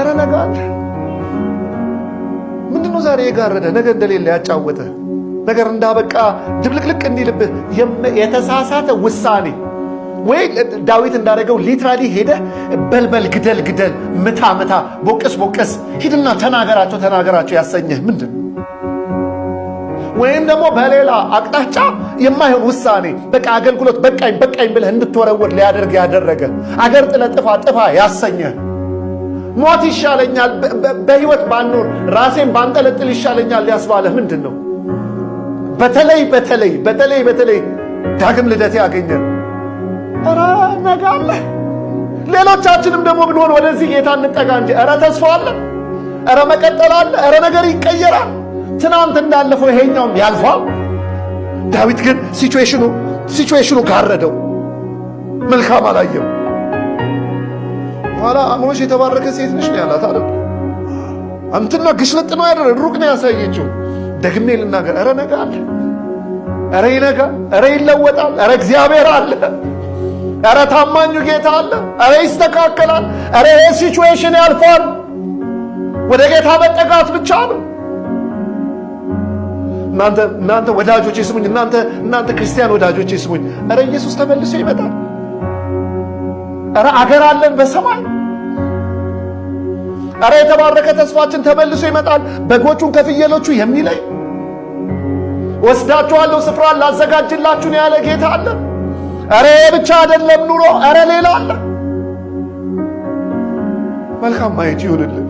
ኧረ ነገ አለ። ምንድነው ዛሬ የጋረደ ነገ እንደሌለ ያጫወተ ነገር እንዳበቃ ድብልቅልቅ እንዲልብህ የተሳሳተ ውሳኔ ወይ ዳዊት እንዳደረገው ሊትራሊ ሄደ በልበል ግደል ምታ ቦቅስ ሂድና ተናገራቸው ያሰኘህ ምንድን? ወይም ደግሞ በሌላ አቅጣጫ የማይሆን ውሳኔ በቃ አገልግሎት በቃኝ ብለህ እንድትወረወር ሊያደርግ ያደረገ አገር ጥፋ ያሰኘህ ሞት ይሻለኛል በህይወት ባኖር ራሴን ባንጠለጥል ይሻለኛል ያስባለህ ምንድን ነው? በተለይ ዳግም ልደት ያገኘን ኧረ ነገ አለ። ሌሎቻችንም ደግሞ ብንሆን ወደዚህ ጌታ እንጠጋ እንጂ ኧረ ተስፋ አለ፣ ኧረ መቀጠል አለ፣ ኧረ ነገር ይቀየራል። ትናንት እንዳለፈው ይሄኛውም ያልፋል። ዳዊት ግን ሲቹዌሽኑ ጋረደው፣ መልካም አላየው። ኋላ አእምሮሽ የተባረከ ሴት ነሽ ነው ያላት አይደል? አንተና ግሽለጥ ነው ያደረገ ሩቅ ነው ያሳየችው። ደግሜ ልናገር ኧረ ነገ አለ፣ ኧረ ይነጋል፣ ኧረ ይለወጣል፣ ኧረ እግዚአብሔር አለ፣ ኧረ ታማኙ ጌታ አለ፣ ኧረ ይስተካከላል፣ ኧረ ሲቹዌሽን ያልፋል። ወደ ጌታ መጠጋት ብቻ ነው። እናንተ ወዳጆቼ ስሙኝ፣ እናንተ ክርስቲያን ወዳጆቼ ስሙኝ። ኧረ ኢየሱስ ተመልሶ ይመጣል። ኧረ አገር አለን በሰማይ። ኧረ የተባረከ ተስፋችን ተመልሶ ይመጣል። በጎቹን ከፍየሎቹ የሚለይ ወስዳችኋለሁ ስፍራ ላዘጋጅላችሁ ነው ያለ ጌታ አለ። ኧረ ብቻ አይደለም ኑሮ፣ ኧረ ሌላ አለ። መልካም ማየት ይሁንልን።